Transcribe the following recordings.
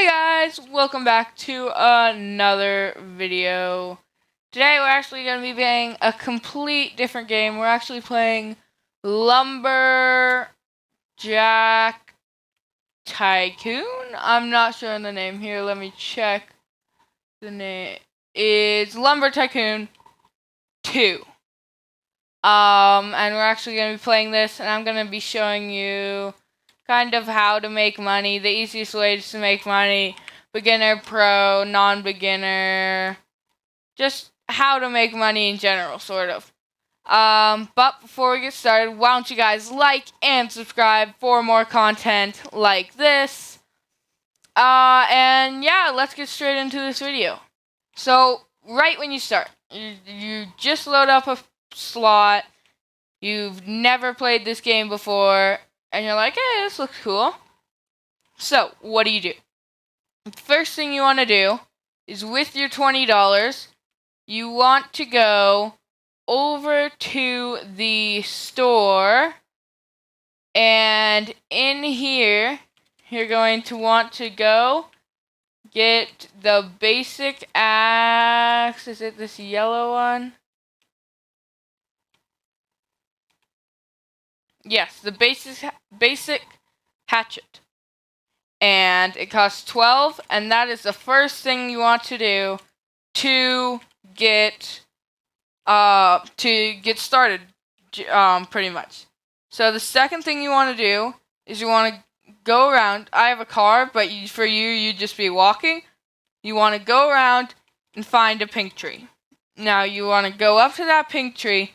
Hey guys, welcome back to another video. Today we're actually going to be playing a complete different game. We're actually playing Lumber Tycoon. I'm not sure on the name here. Let me check. The name is Lumber Tycoon 2. And we're actually going to be playing this, and I'm going to be showing you kind of how to make money, the easiest ways to make money, beginner, pro, non-beginner, just how to make money in general, sort of. But before we get started, why don't you guys like and subscribe for more content like this. And yeah, let's get straight into this video. So, right when you start, you just load up a slot, you've never played this game before, and you're like, hey, this looks cool. So, what do? The first thing you want to do is with your $20, you want to go over to the store, and in here, you're going to want to go get the basic axe. Is it this yellow one? Yes, the basic hatchet. And it costs 12, and that is the first thing you want to do to get started, pretty much. So the second thing you want to do is you want to go around. I have a car, but for you, you'd just be walking. You want to go around and find a pink tree. Now you want to go up to that pink tree,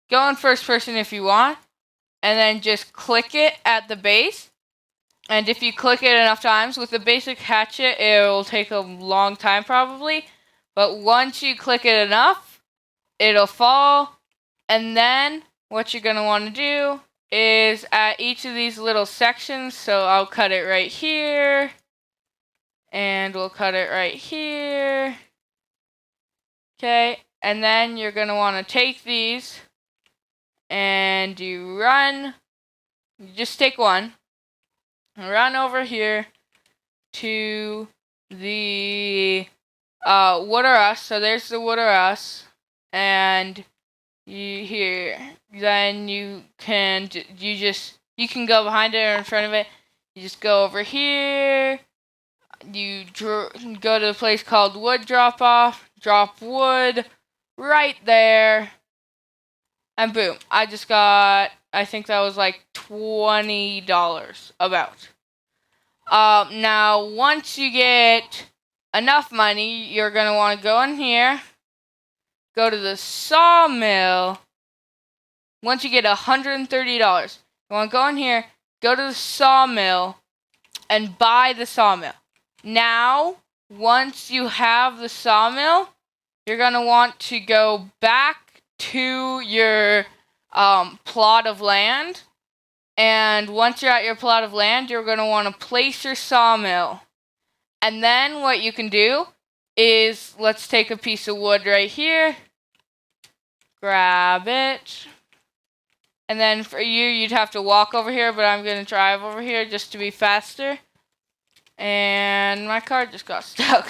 go in first person if you want, and then just click it at the base. And if you click it enough times, with the basic hatchet, it'll take a long time probably. But once you click it enough, it'll fall. And then what you're going to want to do is at each of these little sections, so I'll cut it right here. And we'll cut it right here. Okay, and then you're going to want to take these and you run. You just take one. Run over here to the Wood or Us. So there's the Wood or Us, and then you can go behind it or in front of it. You just go over here. You go to the place called Wood Drop Off. Drop wood right there, and boom! I just got. I think that was like $20 about. Now, once you get enough money, you're going to want to go in here, go to the sawmill. Once you get $130, you want to go in here, go to the sawmill, and buy the sawmill. Now, once you have the sawmill, you're going to want to go back to your plot of land. And once you're at your plot of land, you're going to want to place your sawmill. And then what you can do is, let's take a piece of wood right here. Grab it. And then for you, you'd have to walk over here, but I'm going to drive over here just to be faster. And my car just got stuck.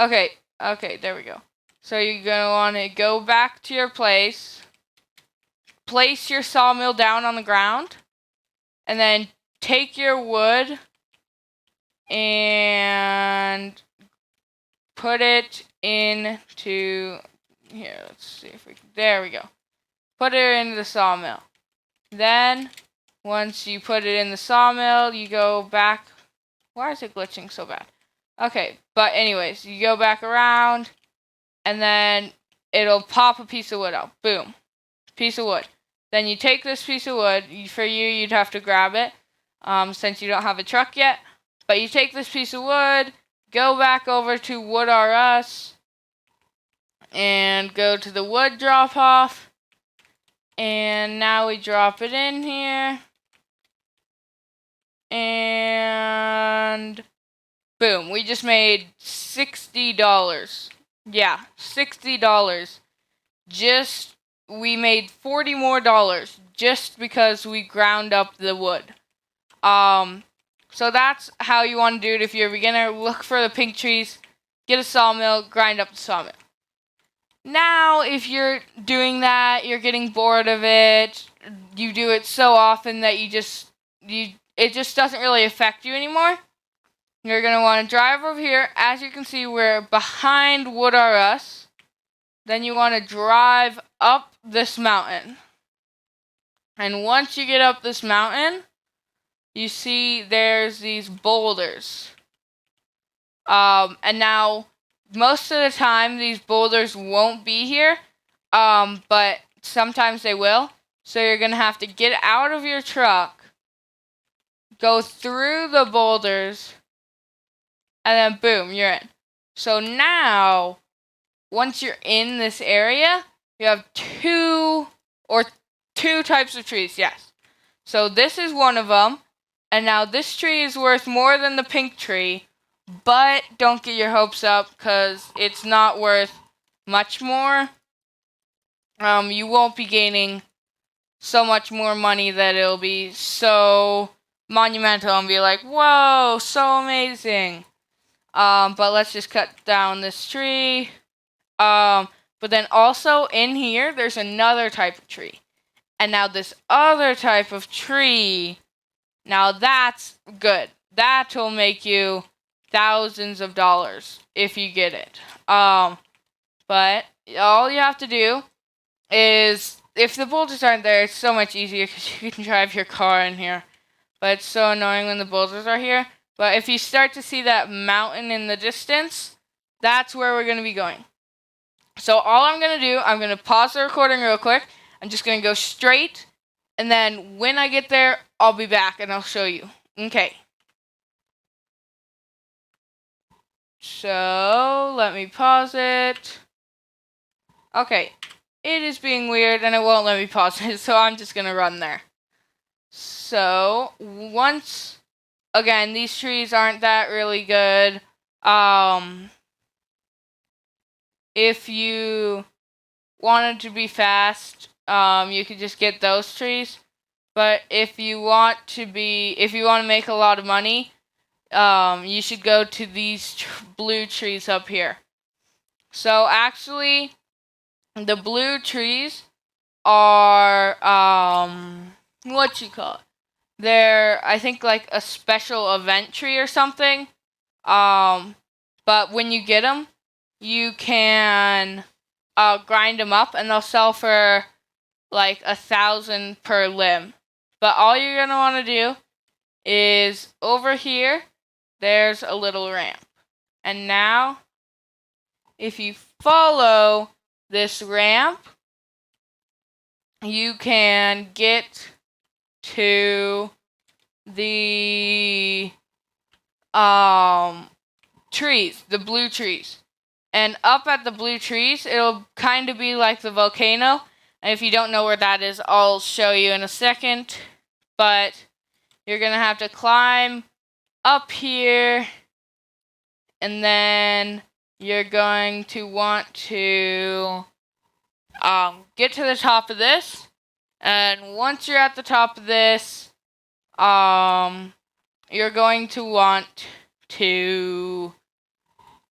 Okay, there we go. So you're going to want to go back to your place. Place your sawmill down on the ground, and then take your wood and put it into here. Let's see if we can. There we go. Put it into the sawmill. Then, once you put it in the sawmill, you go back. Why is it glitching so bad? Okay, but anyways, you go back around, and then it'll pop a piece of wood out. Boom. Piece of wood. Then you take this piece of wood. For you, you'd have to grab it, since you don't have a truck yet. But you take this piece of wood, go back over to Wood or Us, and go to the wood drop off. And now we drop it in here. And boom, we just made $60. Yeah, $60. We made $40 more just because we ground up the wood. So that's how you want to do it if you're a beginner. Look for the pink trees, get a sawmill, grind up the sawmill. Now, if you're doing that, you're getting bored of it, you do it so often that it just doesn't really affect you anymore. You're going to want to drive over here. As you can see, we're behind Wood R Us. Then you want to drive up this mountain. And once you get up this mountain, you see there's these boulders. And now, most of the time, these boulders won't be here, but sometimes they will. So you're going to have to get out of your truck, go through the boulders, and then boom, you're in. So now, once you're in this area, you have two types of trees, yes. So this is one of them, and now this tree is worth more than the pink tree, but don't get your hopes up because it's not worth much more. You won't be gaining so much more money that it'll be so monumental and be like, whoa, so amazing. But let's just cut down this tree. But then also in here, there's another type of tree. And now this other type of tree, now that's good. That'll make you thousands of dollars if you get it. But all you have to do is, if the boulders aren't there, it's so much easier because you can drive your car in here. But it's so annoying when the boulders are here. But if you start to see that mountain in the distance, that's where we're going to be going. So all I'm going to do, I'm going to pause the recording real quick. I'm just going to go straight. And then when I get there, I'll be back and I'll show you. Okay. So let me pause it. Okay. It is being weird and it won't let me pause it. So I'm just going to run there. So once, again, these trees aren't that really good. If you wanted to be fast, you could just get those trees. But if you want to make a lot of money, you should go to these blue trees up here. So actually, the blue trees are, what you call it? They're, I think, like a special event tree or something. But when you get them, you can grind them up and they'll sell for like 1,000 per limb. But all you're going to want to do is over here, there's a little ramp. And now, if you follow this ramp, you can get to the trees, the blue trees. And up at the blue trees, it'll kind of be like the volcano. And if you don't know where that is, I'll show you in a second. But you're going to have to climb up here. And then you're going to want to get to the top of this. And once you're at the top of this, you're going to want to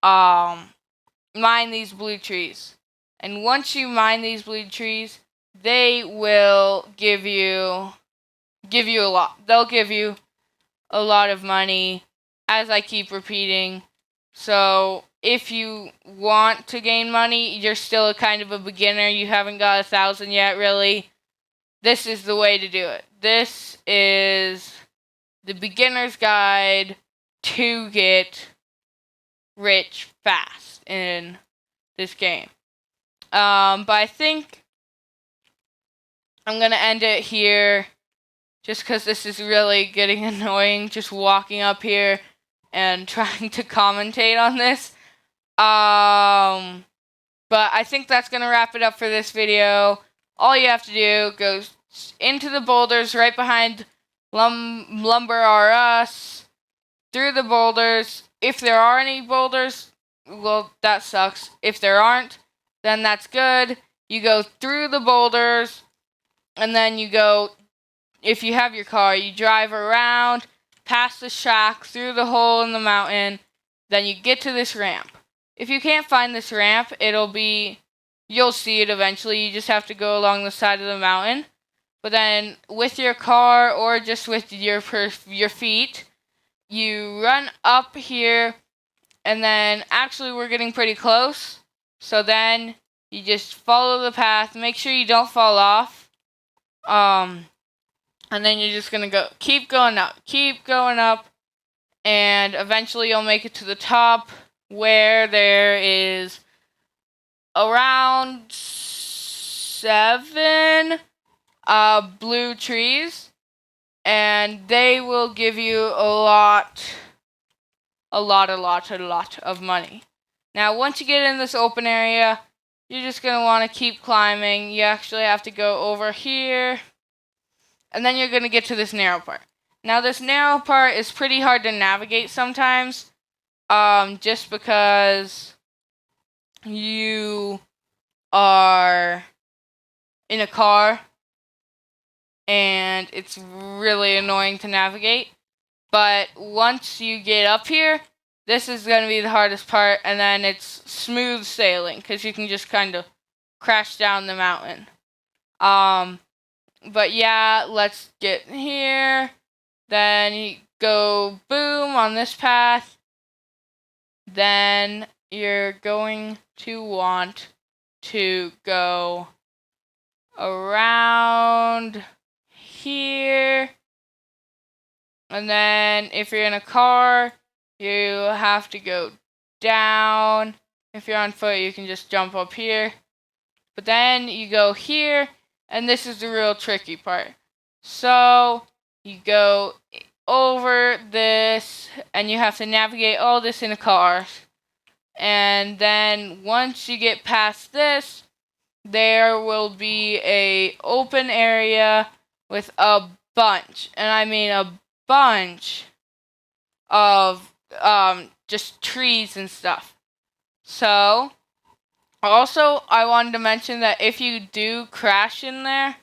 mine these blue trees. And once you mine these blue trees, they will give you a lot. They'll give you a lot of money, as I keep repeating. So if you want to gain money, you're still kind of a beginner. You haven't got 1,000 yet, really. This is the way to do it. This is the beginner's guide to get rich fast in this game. But I think I'm going to end it here just because this is really getting annoying, just walking up here and trying to commentate on this. But I think that's going to wrap it up for this video. All you have to do, go into the boulders right behind Lumber R Us, through the boulders. If there are any boulders, well, that sucks. If there aren't, then that's good. You go through the boulders, and then you go, if you have your car, you drive around, past the shack, through the hole in the mountain. Then you get to this ramp. If you can't find this ramp, you'll see it eventually. You just have to go along the side of the mountain. But then with your car or just with your feet, you run up here, and then actually we're getting pretty close. So then you just follow the path. Make sure you don't fall off. And then you're just gonna keep going up, and eventually you'll make it to the top where there is around 7 blue trees, and they will give you a lot of money. Now, once you get in this open area, you're just going to want to keep climbing. You actually have to go over here, and then you're going to get to this narrow part. Now, this narrow part is pretty hard to navigate sometimes, just because you are in a car, and it's really annoying to navigate. But once you get up here, this is going to be the hardest part, and then it's smooth sailing, because you can just kind of crash down the mountain. But yeah, let's get here. Then you go boom on this path. Then you're going to want to go around here. And then if you're in a car, you have to go down. If you're on foot, you can just jump up here. But then you go here, and this is the real tricky part. So you go over this, and you have to navigate all this in a car. And then once you get past this, there will be a open area with a bunch, and I mean a bunch of just trees and stuff. So also, I wanted to mention that if you do crash in there,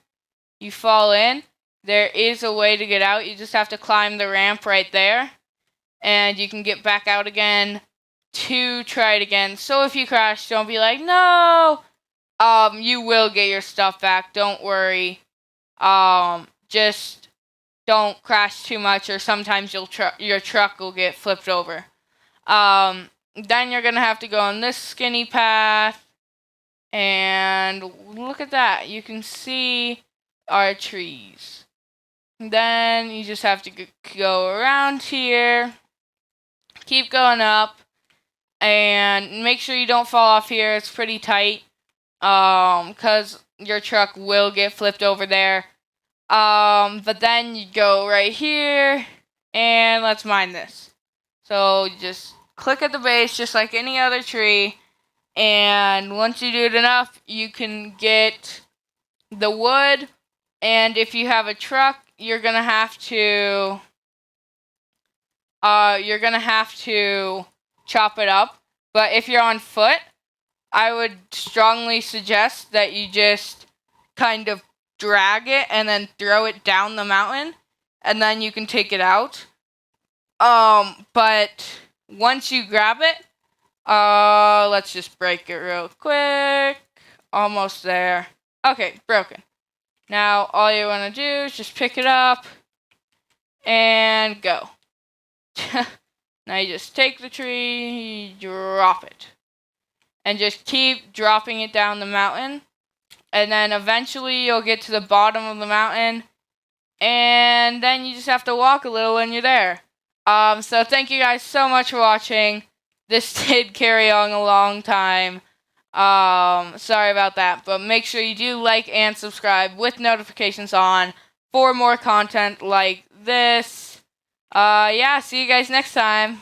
you fall in, there is a way to get out. You just have to climb the ramp right there, and you can get back out again to try it again. So if you crash, don't be like, no! You will get your stuff back, don't worry. Just don't crash too much, or sometimes your truck will get flipped over. Then you're gonna have to go on this skinny path, and look at that. You can see our trees. Then you just have to go around here, keep going up, and make sure you don't fall off here. It's pretty tight, because your truck will get flipped over there. But then you go right here, and let's mine this. So you just click at the base just like any other tree, and once you do it enough, you can get the wood. And if you have a truck, you're gonna have to chop it up. But if you're on foot, I would strongly suggest that you just kind of drag it and then throw it down the mountain, and then you can take it out. But once you grab it, let's just break it real quick. Almost there. Okay, broken. Now all you want to do is just pick it up and go. Now you just take the tree, drop it, and just keep dropping it down the mountain. And then eventually you'll get to the bottom of the mountain, and then you just have to walk a little when you're there. So thank you guys so much for watching. This did carry on a long time. Sorry about that, but make sure you do like and subscribe with notifications on for more content like this. Yeah, see you guys next time.